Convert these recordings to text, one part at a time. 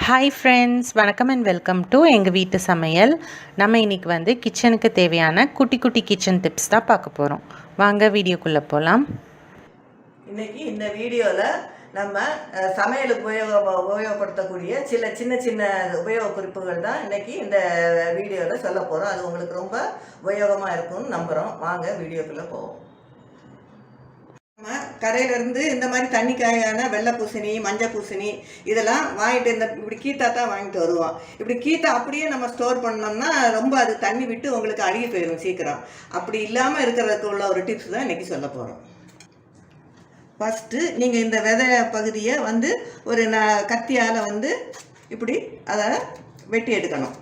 Hi friends, வணக்கம் and welcome to எங்கள் வீட்டு சமையல். நம்ம இன்றைக்கி வந்து கிச்சனுக்கு தேவையான குட்டி குட்டி கிச்சன் டிப்ஸ் தான் பார்க்க போகிறோம். வாங்க வீடியோக்குள்ளே போகலாம். இன்றைக்கி இந்த வீடியோவில் நம்ம சமையலுக்கு உபயோகப்படுத்தக்கூடிய சின்ன சின்ன உபயோக குறிப்புகள் தான் இன்றைக்கி இந்த வீடியோவில் சொல்ல போகிறோம். அது உங்களுக்கு ரொம்ப உபயோகமாக இருக்கும்னு நம்புகிறோம். வாங்க வீடியோக்குள்ளே போவோம். நம்ம கடையிலேருந்து இந்த மாதிரி தண்ணி காயான வெள்ளை பூசணி, மஞ்சள் பூசணி இதெல்லாம் வாங்கிட்டு இப்படி கீத்தா தான் வாங்கிட்டு வருவோம். இப்படி கீத்தா அப்படியே நம்ம ஸ்டோர் பண்ணோம்னா ரொம்ப அது தண்ணி விட்டு உங்களுக்கு அழுகி போயிடும் சீக்கிரம். அப்படி இல்லாமல் இருக்கிறதுக்கு உள்ள ஒரு டிப்ஸ் தான் இன்றைக்கி சொல்ல போகிறோம். ஃபஸ்ட்டு நீங்கள் இந்த விதை பகுதியை வந்து ஒரு கத்தியால் வந்து இப்படி அதை வெட்டி எடுக்கணும்.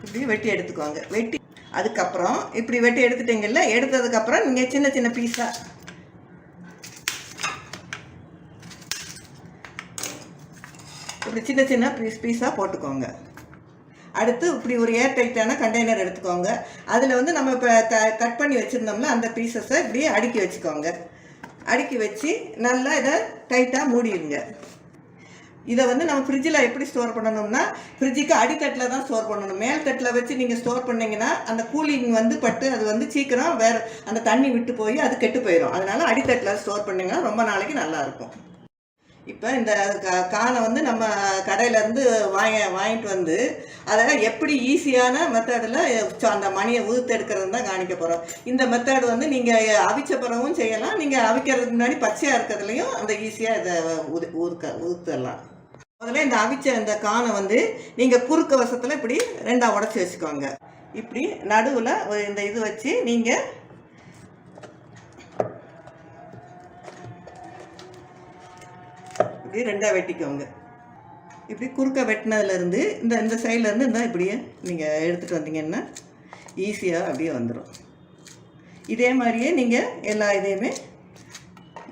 இப்படி வெட்டி எடுத்துக்கோங்க. வெட்டி அதுக்கப்புறம் இப்படி வெட்டி எடுத்துட்டீங்கல்ல, எடுத்ததுக்கப்புறம் நீங்கள் சின்ன சின்ன பீஸாக இப்படி சின்ன சின்ன பீஸாக போட்டுக்கோங்க. அடுத்து இப்படி ஒரு ஏர் டைட்டான கண்டெய்னர் எடுத்துக்கோங்க. அதில் வந்து நம்ம இப்போ கட் பண்ணி வச்சுருந்தோம்னா அந்த பீசஸை இப்படி அடுக்கி வச்சுக்கோங்க. அடுக்கி வச்சு நல்லா இதை டைட்டாக மூடிடுங்க. இதை வந்து நம்ம ஃப்ரிட்ஜில் எப்படி ஸ்டோர் பண்ணணும்னா, ஃப்ரிட்ஜுக்கு அடித்தட்டில் தான் ஸ்டோர் பண்ணணும். மேல் தட்டில் வச்சு நீங்கள் ஸ்டோர் பண்ணிங்கன்னா அந்த கூலிங் வந்து பட்டு அது வந்து சீக்கிரம் வேறு அந்த தண்ணி விட்டு போய் அது கெட்டு போயிடும். அதனால் அடித்தட்டில் ஸ்டோர் பண்ணிங்கன்னா ரொம்ப நாளைக்கு நல்லாயிருக்கும். இப்போ இந்த கானை வந்து நம்ம கடையிலேருந்து வாங்கிட்டு வந்து அதை எப்படி ஈஸியான மெத்தடில் அந்த மணியை ஊற்றெடுக்கிறது தான் காணிக்க போகிறோம். இந்த மெத்தட் வந்து நீங்கள் அவிச்ச பிறகும் செய்யலாம். நீங்கள் அவிக்கிறதுக்கு முன்னாடி பச்சையாக இருக்கிறதுலையும் அந்த ஈஸியாக இதை ஊற்றலாம். முதல்ல இந்த அவிச்ச இந்த கானை வந்து நீங்கள் குறுக்க வசத்தில் இப்படி ரெண்டாக உடச்சி வச்சுக்கோங்க. இப்படி நடுவில் இந்த இது வச்சு நீங்கள் இப்படி ரெண்டாக வெட்டிக்கோங்க. இப்படி குறுக்க வெட்டினதுலேருந்து இந்த சைட்லேருந்து இந்த இப்படியே நீங்கள் எடுத்துகிட்டு வந்தீங்கன்னா ஈஸியாக அப்படியே வந்துடும். இதே மாதிரியே நீங்கள் எல்லா இதையுமே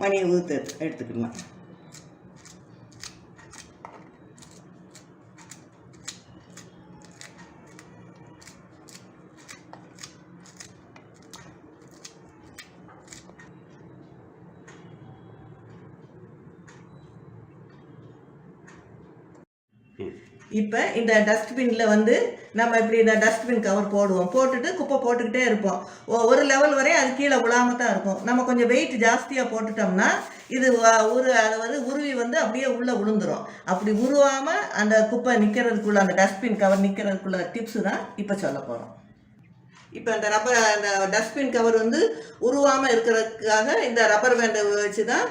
மணியை எடுத்துக்கலாம். இப்போ இந்த டஸ்ட்பினில் வந்து நம்ம இப்படி இந்த டஸ்ட்பின் கவர் போடுவோம். போட்டுட்டு குப்பை போட்டுக்கிட்டே இருப்போம். ஒரு லெவல் வரையும் அது கீழே விழாமல் தான் இருக்கும். நம்ம கொஞ்சம் வெயிட் ஜாஸ்தியாக போட்டுட்டோம்னா இது அது வந்து உருவி வந்து அப்படியே உள்ளே விழுந்துடும். அப்படி உருவாமல் அந்த குப்பை நிற்கிறதுக்குள்ள அந்த டஸ்ட்பின் கவர் நிற்கிறதுக்குள்ள டிப்ஸு தான் இப்போ சொல்ல போகிறோம். இப்போ அந்த டஸ்ட்பின் கவர் வந்து உருவாமல் இருக்கிறதுக்காக இந்த ரப்பர் பேண்டை வச்சு தான்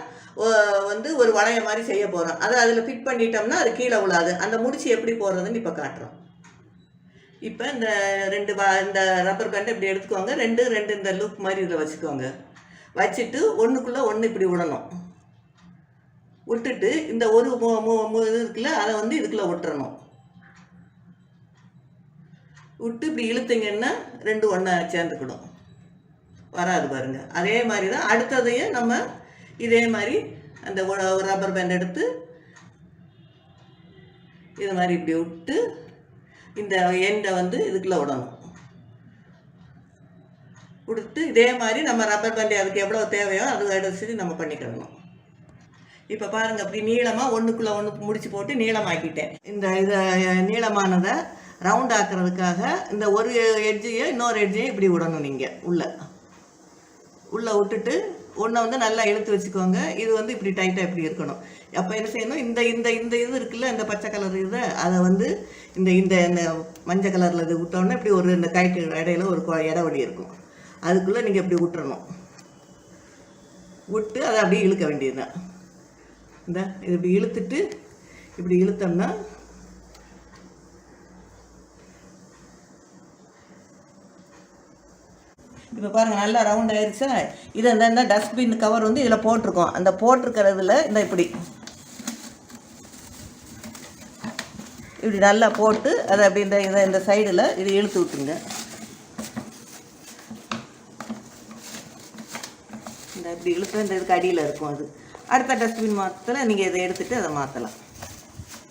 வந்து ஒரு வளைய மாதிரி செய்ய போகிறோம். அதை அதில் ஃபிட் பண்ணிட்டோம்னா அது கீழே விழாது. அந்த முடிச்சு எப்படி போடுறதுன்னு இப்போ காட்டுறோம். இப்போ இந்த இந்த ரப்பர் பேண்டை இப்படி எடுத்துக்கோங்க. ரெண்டு இந்த லூப் மாதிரி இதில் வச்சுக்கோங்க. வச்சுட்டு ஒன்றுக்குள்ளே ஒன்று இப்படி விடணும். விட்டுட்டு இந்த ஒரு இது இருக்குல்ல அதை வந்து இதுக்குள்ளே விட்டுறணும். விட்டு இப்படி இழுத்தீங்கன்னா ரெண்டு ஒன்றா சேர்ந்துக்கிடும். வராது பாருங்கள். அதே மாதிரி தான் அடுத்ததையும் நம்ம இதே மாதிரி அந்த ரப்பர் பேண்ட் எடுத்து இது மாதிரி இப்படி விட்டு இந்த எண்டை வந்து இதுக்குள்ளே விடணும். விட்டு இதே மாதிரி நம்ம ரப்பர் பேண்ட் அதுக்கு எவ்வளோ தேவையோ அது எடுத்து நம்ம பண்ணிக்கிடணும். இப்போ பாருங்கள், அப்படி நீளமாக ஒன்றுக்குள்ளே ஒன்று முடிச்சு போட்டு நீளமாக்கிட்டேன். இதை நீளமானதை ரவுண்ட் ஆக்குறதுக்காக இந்த ஒரு எட்ஜையும் இன்னொரு எட்ஜையும் இப்படி விடணும். நீங்கள் உள்ளே விட்டுட்டு ஒன்றை வந்து நல்லா இழுத்து வச்சுக்கோங்க. இது வந்து இப்படி டைட்டாக இப்படி இருக்கணும். அப்போ என்ன செய்யணும், இந்த இது இருக்குல்ல, இந்த பச்சை கலர் இதை அதை வந்து இந்த மஞ்சள் கலரில் இது விட்டோன்னே இப்படி ஒரு இந்த கைக்கு இடையில ஒரு இடைவெளி இருக்கும். அதுக்குள்ளே நீங்கள் இப்படி விட்டுறணும். விட்டு அதை அப்படியே இழுக்க வேண்டியதுதான். இது இப்படி இழுத்துட்டு இப்படி இழுத்தோம்னா இப்போ பாருங்கள் நல்லா ரவுண்ட் ஆயிடுச்சா. இதை இந்த டஸ்ட்பின் கவர் வந்து இதில் போட்டிருக்கோம். அந்த போட்டிருக்கிறதுல இப்படி நல்லா போட்டு அதை அப்படி இந்த சைடில் இது இழுத்து விட்டுருங்க. இப்படி இழுத்து இதுக்கு அடியில் இருக்கும். அது அடுத்த டஸ்ட்பின் மாற்றத்தில் நீங்கள் இதை எடுத்துகிட்டு அதை மாற்றலாம்.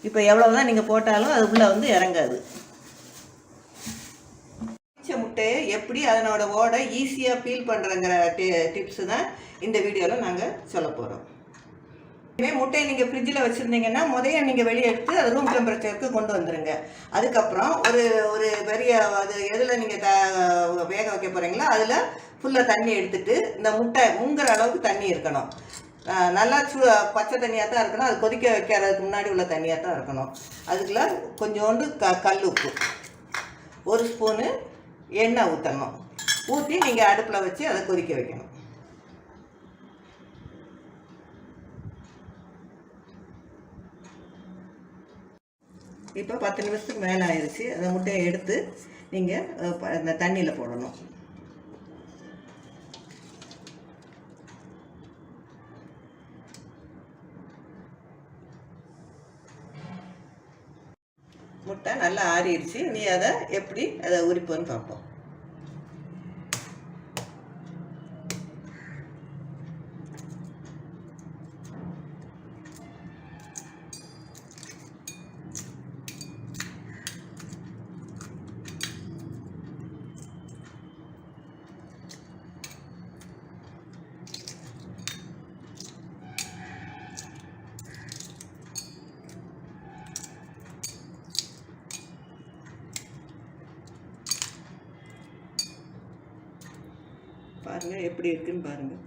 இப்போ எவ்வளோ தான் நீங்கள் போட்டாலும் அதுக்குள்ளே வந்து இறங்காது. முட்டையை எப்படி அதனோட ஓடை ஈஸியாக ஃபீல் பண்ணுறங்கிற டிப்ஸு தான் இந்த வீடியோவில் நாங்கள் சொல்ல போகிறோம். முட்டையை நீங்கள் ஃப்ரிட்ஜில் வச்சுருந்தீங்கன்னா முதைய நீங்கள் வெளியே எடுத்து அது ரூம் டெம்பரேச்சருக்கு கொண்டு வந்துடுங்க. அதுக்கப்புறம் ஒரு பெரிய அது எதில் நீங்கள் வேக வைக்க போகிறீங்களோ அதில் ஃபுல்லாக தண்ணி எடுத்துகிட்டு இந்த முட்டை முங்குற அளவுக்கு தண்ணி இருக்கணும். நல்லா பச்சை தண்ணியாக தான் இருக்கணும். அது கொதிக்க வைக்கிறதுக்கு முன்னாடி உள்ள தண்ணியாக தான் இருக்கணும். அதுக்குள்ள கொஞ்சோண்டு கல் உப்பு, 1 ஸ்பூனு எண்ணெய் ஊற்றணும். ஊற்றி நீங்கள் அடுப்பில் வச்சு அதை கொதிக்க வைக்கணும். இப்போ 10 நிமிஷத்துக்கு மேலே ஆயிடுச்சு. அந்த முட்டையை எடுத்து நீங்கள் அந்த தண்ணியில் போடணும். முட்டை நல்லா ஆறிடுச்சு. நீ அதை எப்படி அதை உரிப்போன்னு பார்ப்போம். பாருங்கள் எப்படி இருக்குன்னு பாருங்கள்.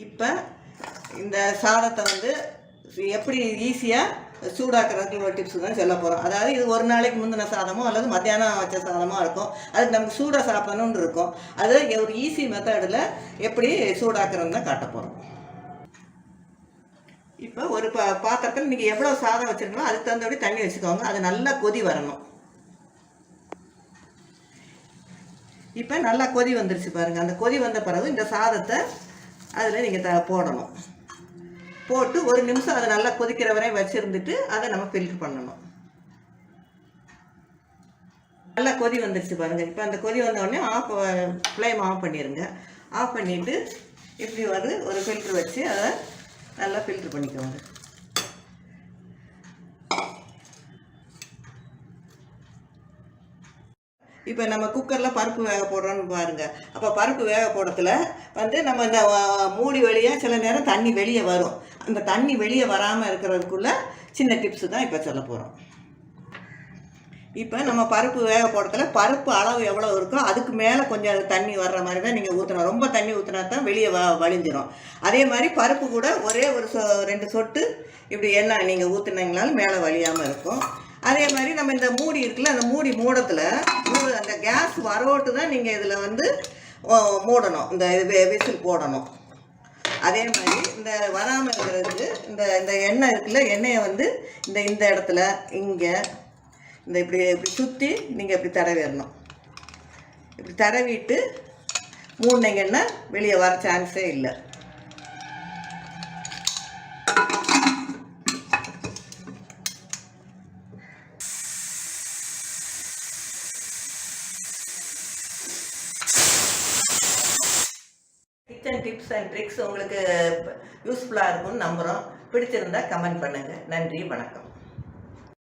இப்போ இந்த சாதத்தை வந்து எப்படி ஈஸியாக சூடாக்குறதுக்கு ஒரு டிப்ஸ் தான் சொல்ல போகிறோம். அதாவது இது ஒரு நாளைக்கு முந்தின சாதமோ அல்லது மத்தியானம் வச்ச சாதமோ இருக்கும். அதுக்கு நமக்கு சூடாக சாப்பிடணுன்னு இருக்கும். அது ஒரு ஈஸி மெத்தடில் எப்படி சூடாக்குறதுன்னு தான் காட்ட போகிறோம். இப்போ ஒரு பாத்திரத்தில் நீங்கள் எவ்வளோ சாதம் வச்சுருக்கீங்களோ அதுக்கு தகுந்தபடி தண்ணி வச்சுக்கோங்க. அது நல்லா கொதி வரணும். இப்போ நல்லா கொதி வந்துருச்சு பாருங்கள். அந்த கொதி வந்த பிறகு இந்த சாதத்தை அதில் நீங்கள் போடணும். போட்டு 1 நிமிஷம் அதை நல்லா கொதிக்கிற வரை வச்சுருந்துட்டு அதை நம்ம ஃபில்டர் பண்ணணும். நல்லா கொதி வந்துருச்சு பாருங்கள். இப்போ அந்த கொதி வந்த உடனே ஃப்ளேம் ஆஃப் பண்ணிடுங்க. ஆஃப் பண்ணிவிட்டு இப்படி ஒரு ஃபில்ட்ரு வச்சு அதை நல்லா ஃபில்ட்ரு பண்ணிக்கோங்க. இப்போ நம்ம குக்கரில் பருப்பு வேக போடுறோன்னு பாருங்கள். அப்போ பருப்பு வேக போடுறதுல நம்ம இந்த மூடி வழியாக சில நேரம் தண்ணி வெளியே வரும். அந்த தண்ணி வெளியே வராமல் இருக்கிறதுக்குள்ள சின்ன டிப்ஸு தான் இப்போ சொல்ல போகிறோம். இப்போ நம்ம பருப்பு வேக போடுறதுல பருப்பு அளவு எவ்வளோ இருக்கோ அதுக்கு மேலே கொஞ்சம் தண்ணி வர்ற மாதிரி தான் நீங்கள் ஊற்றணும். ரொம்ப தண்ணி ஊற்றினா தான் வெளியே வழிஞ்சிடும். அதே மாதிரி பருப்பு கூட ஒரே 2 சொட்டு இப்படி எண்ணெய் நீங்கள் ஊற்றினீங்கனாலும் மேலே வழியாமல் இருக்கும். அதே மாதிரி நம்ம இந்த மூடி இருக்குல்ல, அந்த மூடி மூடத்தில் அந்த கேஸ் வரோட்டு தான் நீங்கள் இதில் மூடணும். இந்த விசில் போடணும். அதே மாதிரி இந்த வராமல் இருக்கிறதுக்கு இந்த எண்ணெய் இருக்குல்ல, எண்ணெயை இந்த இடத்துல இங்கே இப்படி சுற்றி நீங்கள் இப்படி தடவிடணும். இப்படி தடவிட்டு மூடினீங்கன்னா வெளியே வர சான்ஸே இல்லை. கிச்சன் டிப்ஸ் அண்ட் ட்ரிக்ஸ் உங்களுக்கு யூஸ்ஃபுல்லாக இருக்கும்னு நம்புகிறோம். பிடிச்சிருந்தா கமெண்ட் பண்ணுங்கள். நன்றி, வணக்கம்.